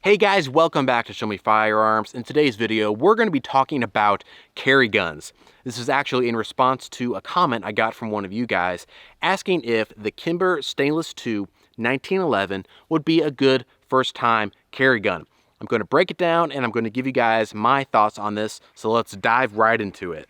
Hey guys, welcome back to Show Me Firearms. In today's video, we're going to be talking about carry guns. This is actually in response to a comment I got from one of you guys asking if the Kimber Stainless 2 1911 would be a good first-time carry gun. I'm going to break it down and I'm going to give you guys my thoughts on this, so let's dive right into it.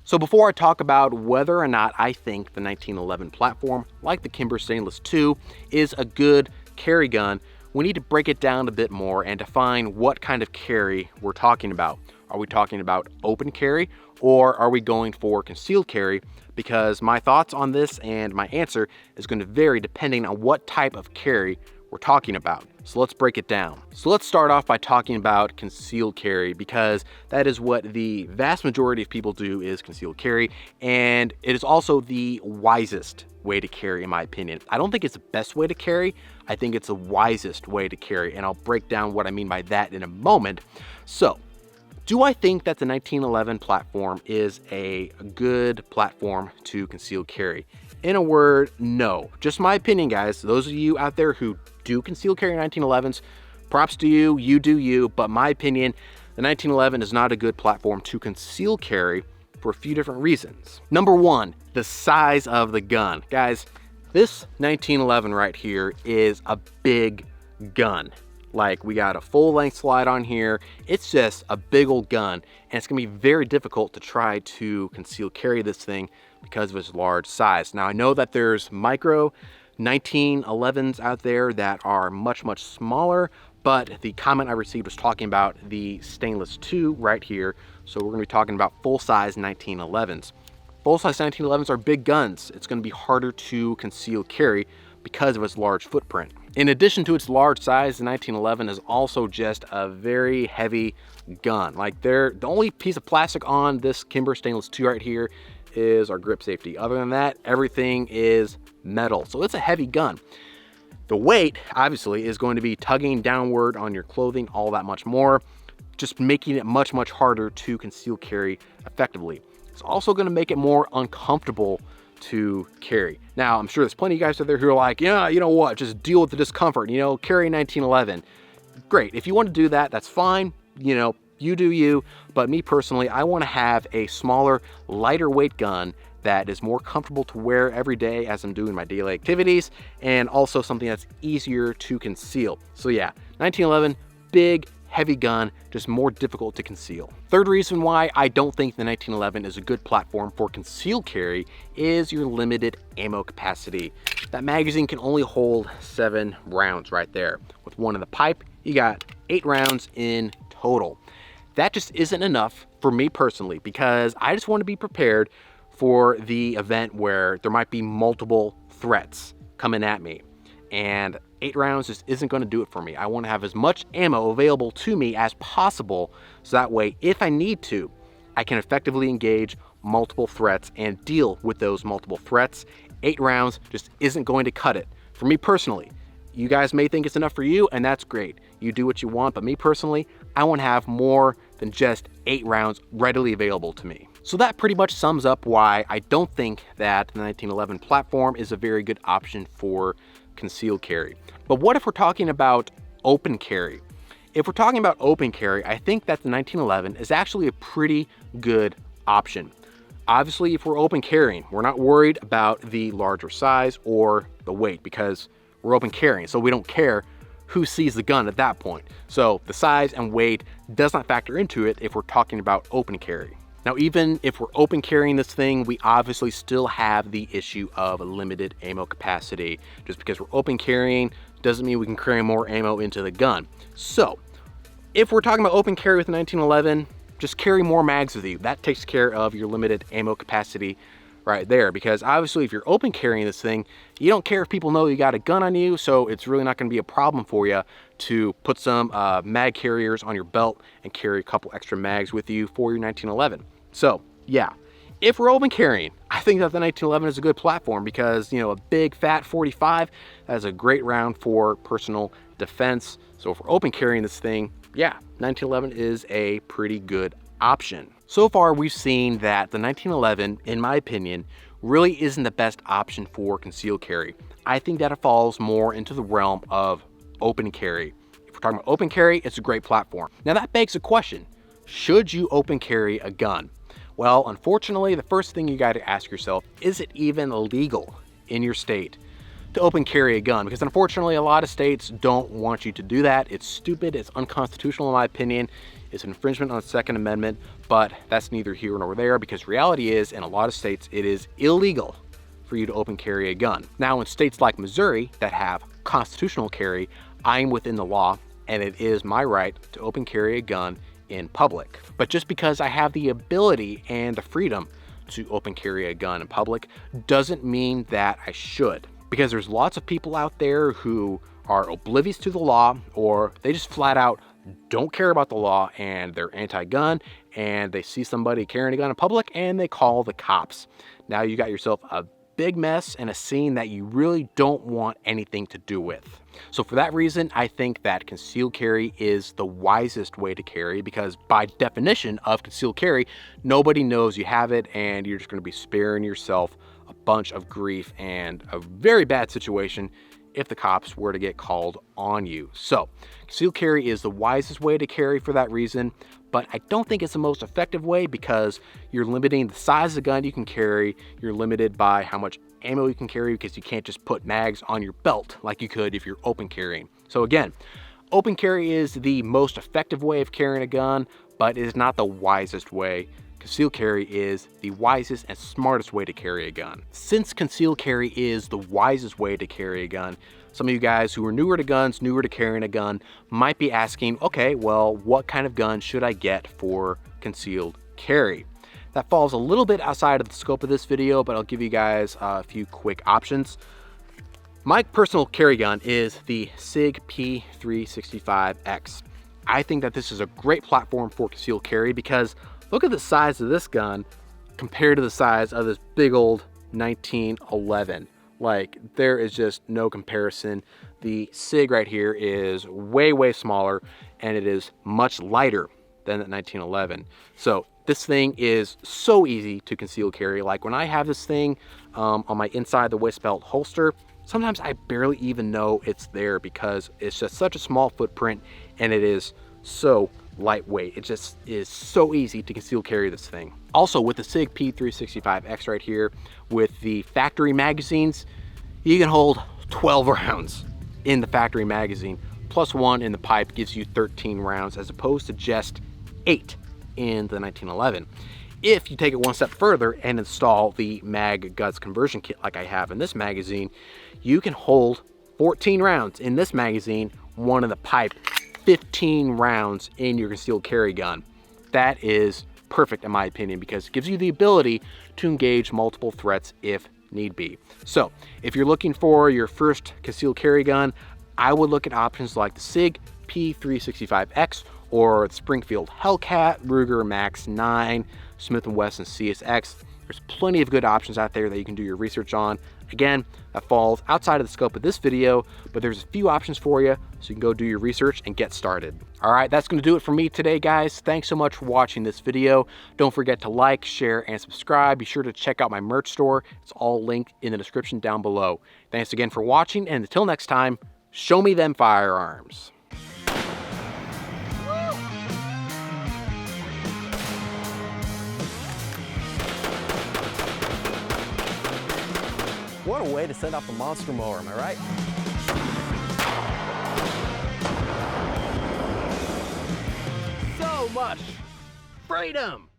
So before I talk about whether or not I think the 1911 platform, like the Kimber Stainless 2, is a good carry gun, we need to break it down a bit more and define what kind of carry we're talking about. Are we talking about open carry, or are we going for concealed carry? Because my thoughts on this and my answer is going to vary depending on what type of carry we're talking about. So let's break it down. So let's start off by talking about concealed carry, because that is what the vast majority of people do, is concealed carry, and it is also the wisest way to carry in my opinion. I don't think it's the best way to carry, I think it's the wisest way to carry, and I'll break down what I mean by that in a moment. So, do I think that the 1911 platform is a good platform to conceal carry? In a word, no. Just my opinion, guys. Those of you out there who do conceal carry 1911s, props to you, you do you, but my opinion, the 1911 is not a good platform to conceal carry for a few different reasons. Number one, the size of the gun. Guys, this 1911 right here is a big gun. Like, we got a full length slide on here. It's just a big old gun, and it's gonna be very difficult to try to conceal carry this thing because of its large size. Now, I know that there's micro 1911s out there that are much smaller, but the comment I received was talking about the Stainless 2 right here. So we're gonna be talking about full-size 1911s. Full-size 1911s are big guns. It's gonna be harder to conceal carry because of its large footprint. In addition to its large size, the 1911 is also just a very heavy gun. Like, the only piece of plastic on this Kimber Stainless 2 right here is our grip safety. Other than that, everything is metal. So it's a heavy gun. The weight, obviously, is going to be tugging downward on your clothing all that much more, just making it much harder to conceal carry effectively. It's also going to make it more uncomfortable to carry. Now, I'm sure there's plenty of guys out there who are like, yeah, you know what, just deal with the discomfort, carry 1911. Great, if you want to do that, that's fine, you do you, but me personally, I want to have a smaller, lighter weight gun that is more comfortable to wear every day as I'm doing my daily activities, and also something that's easier to conceal. So yeah, 1911, big, heavy gun, just more difficult to conceal. Third reason why I don't think the 1911 is a good platform for concealed carry is your limited ammo capacity. That magazine can only hold 7 rounds right there. With one in the pipe, you got 8 rounds in total. That just isn't enough for me personally, because I just want to be prepared for the event where there might be multiple threats coming at me. And 8 rounds just isn't going to do it for me. I want to have as much ammo available to me as possible, so that way, if I need to, I can effectively engage multiple threats and deal with those multiple threats. 8 rounds just isn't going to cut it. For me personally, you guys may think it's enough for you, and that's great. You do what you want, but me personally, I want to have more than just 8 rounds readily available to me. So that pretty much sums up why I don't think that the 1911 platform is a very good option for concealed carry. But what if we're talking about open carry? If we're talking about open carry, I think that the 1911 is actually a pretty good option. Obviously, if we're open carrying, we're not worried about the larger size or the weight, because we're open carrying, so we don't care who sees the gun at that point. So the size and weight does not factor into it if we're talking about open carry. Now, even if we're open carrying this thing, we obviously still have the issue of a limited ammo capacity. Just because we're open carrying doesn't mean we can carry more ammo into the gun. So if we're talking about open carry with 1911, just carry more mags with you. That takes care of your limited ammo capacity right there, because obviously if you're open carrying this thing, you don't care if people know you got a gun on you, so it's really not going to be a problem for you to put some mag carriers on your belt and carry a couple extra mags with you for your 1911. So yeah, if we're open carrying, I think that the 1911 is a good platform, because a big fat 45, that is a great round for personal defense. So for open carrying this thing, yeah, 1911 is a pretty good option. So far, we've seen that the 1911, in my opinion, really isn't the best option for concealed carry. I think that it falls more into the realm of open carry. If we're talking about open carry, it's a great platform. Now that begs a question, should you open carry a gun? Well, unfortunately, the first thing you got to ask yourself, is it even legal in your state to open carry a gun? Because unfortunately, a lot of states don't want you to do that. It's stupid, it's unconstitutional in my opinion. It's an infringement on the Second Amendment, but that's neither here nor there, because reality is, in a lot of states, it is illegal for you to open carry a gun. Now, in states like Missouri that have constitutional carry, I'm within the law, and it is my right to open carry a gun in public. But just because I have the ability and the freedom to open carry a gun in public doesn't mean that I should. Because there's lots of people out there who are oblivious to the law, or they just flat out don't care about the law and they're anti-gun, and they see somebody carrying a gun in public and they call the cops. Now you got yourself a big mess and a scene that you really don't want anything to do with. So for that reason, I think that concealed carry is the wisest way to carry, because by definition of concealed carry, nobody knows you have it and you're just going to be sparing yourself a bunch of grief and a very bad situation if the cops were to get called on you. So concealed carry is the wisest way to carry for that reason, but I don't think it's the most effective way, because you're limiting the size of the gun you can carry. You're limited by how much ammo you can carry, because you can't just put mags on your belt like you could if you're open carrying. So again, open carry is the most effective way of carrying a gun, but it is not the wisest way. Concealed carry is the wisest and smartest way to carry a gun. Since concealed carry is the wisest way to carry a gun, some of you guys who are newer to guns, newer to carrying a gun, might be asking, okay, well, what kind of gun should I get for concealed carry? That falls a little bit outside of the scope of this video, but I'll give you guys a few quick options. My personal carry gun is the SIG P365X. I think that this is a great platform for concealed carry, because look at the size of this gun compared to the size of this big old 1911. Like, there is just no comparison. The SIG right here is way, way smaller, and it is much lighter than the 1911. So this thing is so easy to conceal carry. Like, when I have this thing on my inside the waist belt holster, sometimes I barely even know it's there, because it's just such a small footprint and it is so lightweight. It just is so easy to conceal carry this thing. Also, with the SIG P365X right here, with the factory magazines, you can hold 12 rounds in the factory magazine, plus one in the pipe gives you 13 rounds, as opposed to just 8 in the 1911. If you take it one step further and install the mag guts conversion kit like I have in this magazine, you can hold 14 rounds in this magazine, one in the pipe, 15 rounds in your concealed carry gun. That is perfect in my opinion, because it gives you the ability to engage multiple threats if need be. So if you're looking for your first concealed carry gun, I would look at options like the SIG P365X or the Springfield Hellcat, Ruger Max 9, Smith & Wesson CSX. There's plenty of good options out there that you can do your research on. Again, that falls outside of the scope of this video, but there's a few options for you, so you can go do your research and get started. All right, that's gonna do it for me today, guys. Thanks so much for watching this video. Don't forget to like, share, and subscribe. Be sure to check out my merch store. It's all linked in the description down below. Thanks again for watching, and until next time, show me them firearms. What a way to send off a monster mower, am I right? So much freedom!